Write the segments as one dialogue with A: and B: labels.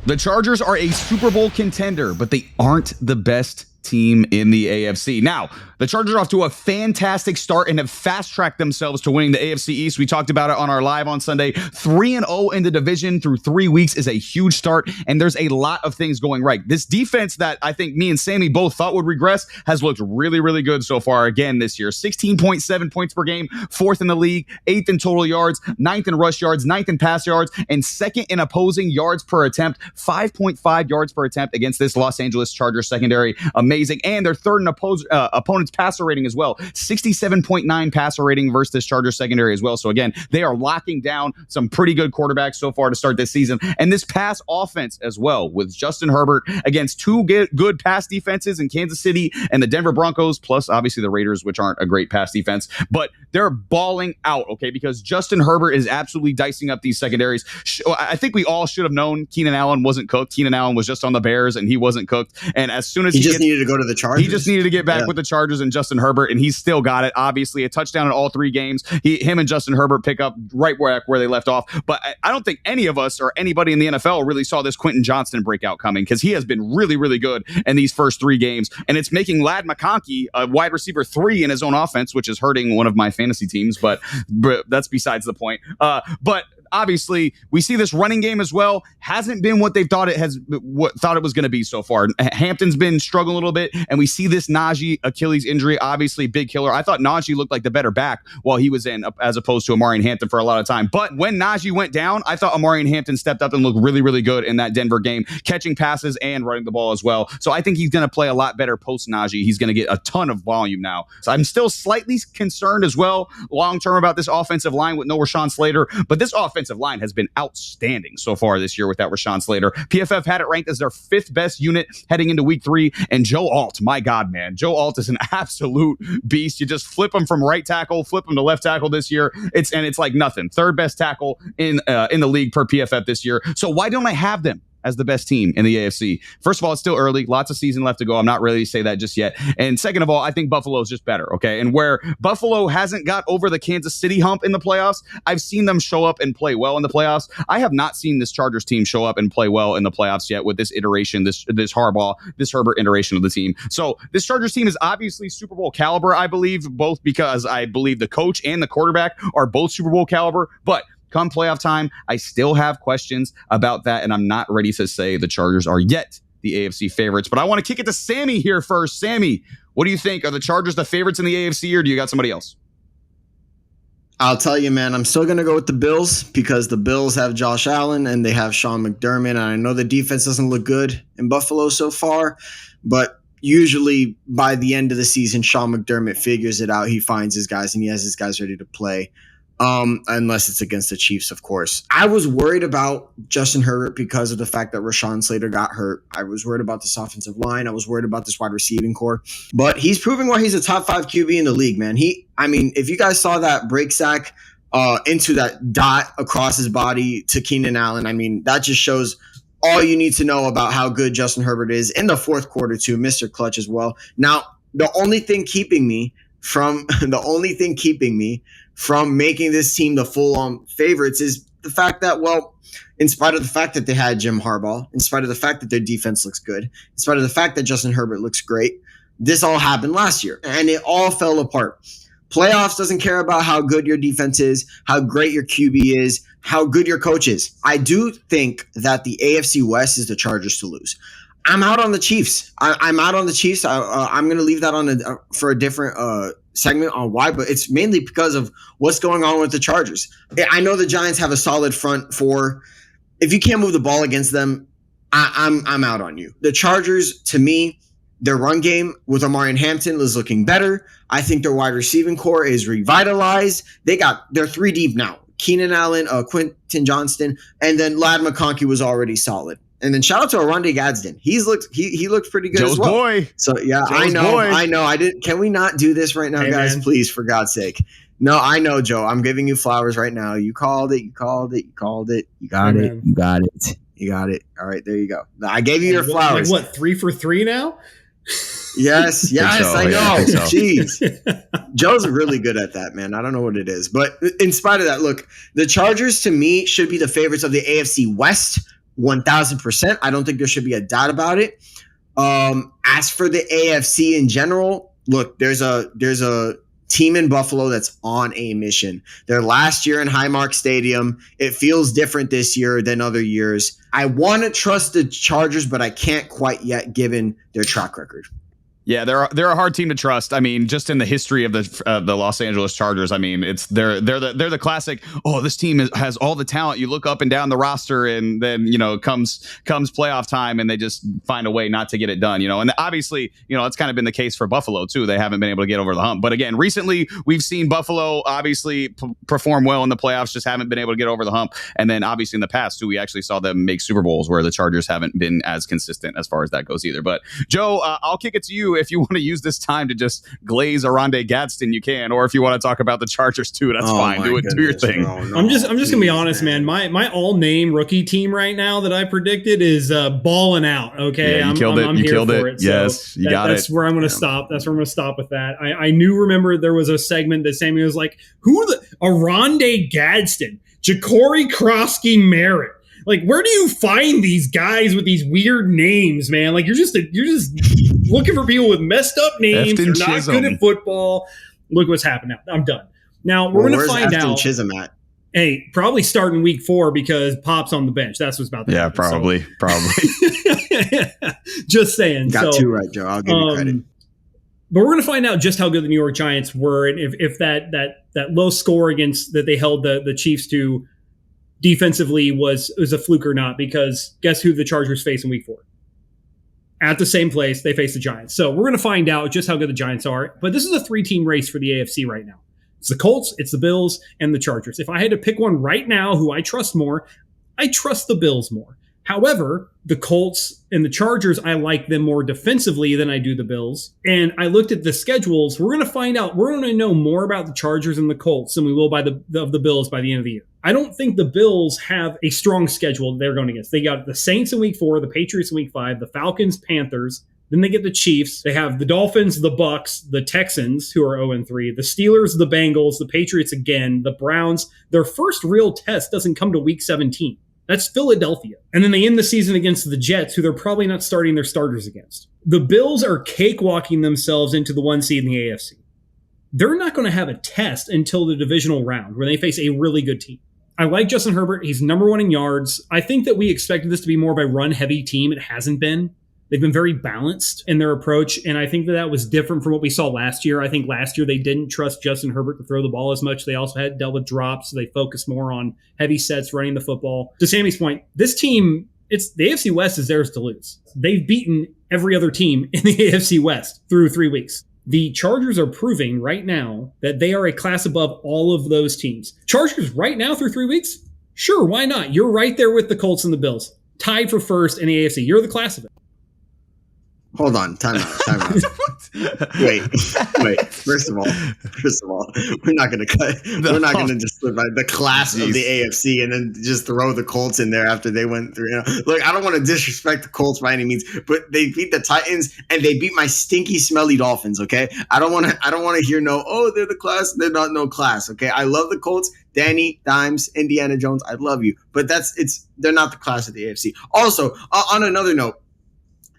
A: The Chargers are a Super Bowl contender, but they aren't the best team in the AFC. Now, the Chargers are off to a fantastic start and have fast-tracked themselves to winning the AFC East. We talked about it on our live on Sunday. 3-0 in the division through 3 weeks is a huge start, and there's a lot of things going right. This defense that I think me and Sammy both thought would regress has looked really, really good so far again this year. 16.7 points per game, 4th in the league, 8th in total yards, 9th in rush yards, 9th in pass yards, and 2nd in opposing yards per attempt, 5.5 yards per attempt against this Los Angeles Chargers secondary. Amazing. And they're 3rd in opponent's passer rating as well. 67.9 passer rating versus this Chargers secondary as well. So again, they are locking down some pretty good quarterbacks so far to start this season. And this pass offense as well, with Justin Herbert against 2 good pass defenses in Kansas City and the Denver Broncos, plus obviously the Raiders, which aren't a great pass defense. But they're balling out, okay, because Justin Herbert is absolutely dicing up these secondaries. I think we all should have known Keenan Allen wasn't cooked. Keenan Allen was just on the Bears and he wasn't cooked. And as soon as
B: he just needed to go to the Chargers.
A: He just needed to get back with the Chargers and Justin Herbert, and he's still got it. Obviously, a touchdown in all 3 games. Him and Justin Herbert pick up right where they left off. But I don't think any of us or anybody in the NFL really saw this Quentin Johnston breakout coming, because he has been really, really good in these first 3 games. And it's making Ladd McConkey a wide receiver 3 in his own offense, which is hurting one of my fantasy teams. But that's besides the point. But obviously, we see this running game as well hasn't been what they thought it was going to be so far. Hampton's been struggling a little bit, and we see this Najee Achilles injury, obviously big killer. I thought Najee looked like the better back while he was in, as opposed to Amari Hampton for a lot of time. But when Najee went down, I thought Amari Hampton stepped up and looked really, really good in that Denver game, catching passes and running the ball as well. So I think he's going to play a lot better post Najee. He's going to get a ton of volume now. So I'm still slightly concerned as well long term about this offensive line with no Rashawn Slater, but this offensive line has been outstanding so far this year without Rashawn Slater. PFF had it ranked as their 5th best unit heading into week 3. And Joe Alt, my God, man. Joe Alt is an absolute beast. You just flip him from right tackle, flip him to left tackle this year. It's like nothing. 3rd best tackle in the league per PFF this year. So why don't I have them as the best team in the AFC? First of all, it's still early. Lots of season left to go. I'm not ready to say that just yet. And second of all, I think Buffalo is just better, okay? And where Buffalo hasn't got over the Kansas City hump in the playoffs, I've seen them show up and play well in the playoffs. I have not seen this Chargers team show up and play well in the playoffs yet with this iteration, this Harbaugh, this Herbert iteration of the team. So this Chargers team is obviously Super Bowl caliber, I believe, both because I believe the coach and the quarterback are both Super Bowl caliber, but come playoff time, I still have questions about that, and I'm not ready to say the Chargers are yet the AFC favorites. But I want to kick it to Sammy here first. Sammy, what do you think? Are the Chargers the favorites in the AFC, or do you got somebody else?
B: I'll tell you, man, I'm still going to go with the Bills, because the Bills have Josh Allen and they have Sean McDermott. And I know the defense doesn't look good in Buffalo so far, but usually by the end of the season, Sean McDermott figures it out. He finds his guys and he has his guys ready to play. Unless it's against the Chiefs, of course. I was worried about Justin Herbert because of the fact that Rashawn Slater got hurt. I was worried about this offensive line. I was worried about this wide receiving core. But he's proving why he's a top 5 QB in the league, man. If you guys saw that break sack into that dot across his body to Keenan Allen, that just shows all you need to know about how good Justin Herbert is in the 4th quarter too, Mr. Clutch as well. Now, the only thing keeping me from making this team the full-on favorites is the fact that, well, in spite of the fact that they had Jim Harbaugh, in spite of the fact that their defense looks good, in spite of the fact that Justin Herbert looks great, this all happened last year, and it all fell apart. Playoffs doesn't care about how good your defense is, how great your QB is, how good your coach is. I do think that the AFC West is the Chargers to lose. I'm out on the Chiefs. I'm out on the Chiefs. I'm going to leave that for a different segment on why, but it's mainly because of what's going on with the Chargers. I know the Giants have a solid front four. If you can't move the ball against them, I'm out on you. The Chargers, to me, their run game with Amari Hampton is looking better. I think their wide receiving core is revitalized. They're 3 deep now. Keenan Allen, Quentin Johnston, and then Ladd McConkey was already solid. And then shout out to Aronde Gadsden. He looks pretty good
A: Joe's
B: as well.
A: Boy.
B: So yeah,
A: Joe's
B: I know. I didn't. Can we not do this right now, guys? Man. Please, for God's sake. No, I know, Joe. I'm giving you flowers right now. You called it. You got it. You got it. All right, there you go. I gave you your flowers.
C: What, 3 for 3 now?
B: Yes, I know. So. Jeez. Joe's really good at that, man. I don't know what it is. But in spite of that, look, the Chargers to me should be the favorites of the AFC West 1000%. I don't think there should be a doubt about it. As for the AFC in general, look, there's a team in Buffalo that's on a mission. Their last year in Highmark Stadium, it feels different this year than other years. I want to trust the Chargers, but I can't quite yet given their track record.
A: Yeah, they're a hard team to trust. I mean, just in the history of the Los Angeles Chargers, I mean, they're the classic. Oh, this team has all the talent. You look up and down the roster, and then comes playoff time, and they just find a way not to get it done. And obviously, that's kind of been the case for Buffalo too. They haven't been able to get over the hump. But again, recently we've seen Buffalo obviously perform well in the playoffs, just haven't been able to get over the hump. And then obviously in the past too, we actually saw them make Super Bowls where the Chargers haven't been as consistent as far as that goes either. But Joe, I'll kick it to you. If you want to use this time to just glaze Oronde Gadsden, you can, or if you want to talk about the Chargers too, that's fine. Do your thing.
C: No, I'm just gonna be honest, man. My all name rookie team right now that I predicted is balling out. Okay,
A: yeah, you killed it. Yes, you got it.
C: That's where I'm gonna stop. That's where I'm gonna stop with that. I remember there was a segment that Sammy was like, "Who are the Oronde Gadsden, Ja'Cory Krosky Merritt?" Like, where do you find these guys with these weird names, man? Like, you're just looking for people with messed up names. They're not good at football. Look what's happened now. I'm done. Now, we're going to find out.
B: Where's Chisholm at?
C: Hey, probably starting week 4 because Pop's on the bench. That's what's about to happen.
A: Probably.
C: Just saying.
B: Got 2 right, Joe. I'll give you credit.
C: But we're going to find out just how good the New York Giants were, and if that low score against that they held the Chiefs to defensively was a fluke or not, because guess who the Chargers face in week 4? At the same place, they face the Giants. So we're going to find out just how good the Giants are. But this is a 3-team race for the AFC right now. It's the Colts, it's the Bills, and the Chargers. If I had to pick one right now who I trust more, I trust the Bills more. However, the Colts and the Chargers, I like them more defensively than I do the Bills. And I looked at the schedules. We're going to find out. We're going to know more about the Chargers and the Colts than we will of the Bills by the end of the year. I don't think the Bills have a strong schedule they're going against. They got the Saints in week 4, the Patriots in week 5, the Falcons, Panthers. Then they get the Chiefs. They have the Dolphins, the Bucks, the Texans, who are 0-3, the Steelers, the Bengals, the Patriots again, the Browns. Their first real test doesn't come to week 17. That's Philadelphia. And then they end the season against the Jets, who they're probably not starting their starters against. The Bills are cakewalking themselves into the 1 seed in the AFC. They're not going to have a test until the divisional round where they face a really good team. I like Justin Herbert. He's number 1 in yards. I think that we expected this to be more of a run-heavy team. It hasn't been. They've been very balanced in their approach, and I think that was different from what we saw last year. I think last year they didn't trust Justin Herbert to throw the ball as much. They also had dealt with drops, so they focused more on heavy sets, running the football. To Sammy's point, this team, the AFC West is theirs to lose. They've beaten every other team in the AFC West through 3 weeks. The Chargers are proving right now that they are a class above all of those teams. Chargers right now through 3 weeks? Sure, why not? You're right there with the Colts and the Bills. Tied for first in the AFC. You're the class of it.
B: Hold on, time out. Wait. First of all, we're not going to cut. We're not going to just live by the class of the AFC and then just throw the Colts in there after they went through. Look, I don't want to disrespect the Colts by any means, but they beat the Titans and they beat my stinky, smelly Dolphins. Okay, I don't want to hear they're the class. They're not no class. Okay, I love the Colts. Danny Dimes, Indiana Jones. I love you, but they're not the class of the AFC. Also, on another note.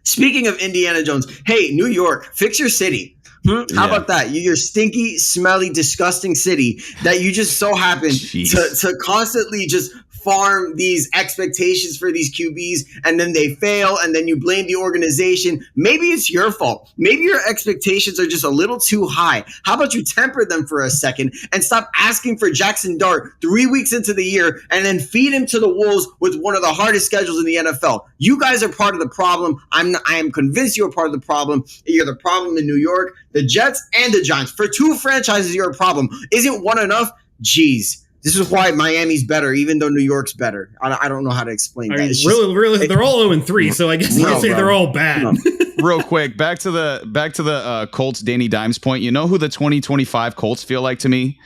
B: Speaking of Indiana Jones, hey, New York, fix your city. How about that? Your stinky, smelly, disgusting city that you just so happen to constantly just farm these expectations for these QBs, and then they fail, and then you blame the organization. Maybe it's your fault. Maybe your expectations are just a little too high. How about you temper them for a second and stop asking for Jackson Dart 3 weeks into the year and then feed him to the wolves with one of the hardest schedules in the NFL? You guys are part of the problem. I am convinced you're part of the problem. You're the problem in New York, the Jets, and the Giants. For 2 franchises, you're a problem. Isn't one enough? Jeez. This is why Miami's better, even though New York's better. I don't know how to explain that.
C: Really, they're all 0-3, so I guess you can say they're all bad. No.
A: Real quick, back to the Colts, Danny Dimes point. You know who the 2025 Colts feel like to me?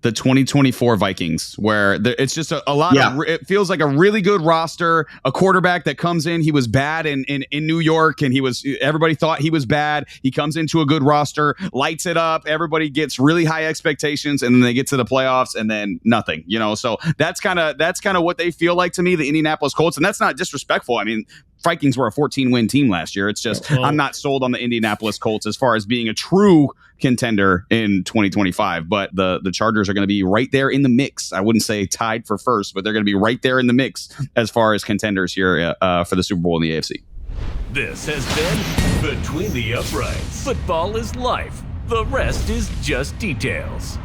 A: the 2024 Vikings, where it's just a lot of, it feels like a really good roster, a quarterback that comes in. He was bad in New York, and everybody thought he was bad. He comes into a good roster, lights it up. Everybody gets really high expectations, and then they get to the playoffs and then nothing, so that's kind of what they feel like to me, the Indianapolis Colts. And that's not disrespectful. I mean, Vikings were a 14-win team last year. It's just I'm not sold on the Indianapolis Colts as far as being a true contender in 2025. But the Chargers are going to be right there in the mix. I wouldn't say tied for first, but they're going to be right there in the mix as far as contenders here for the Super Bowl in the AFC.
D: This has been Between the Uprights. Football is life. The rest is just details.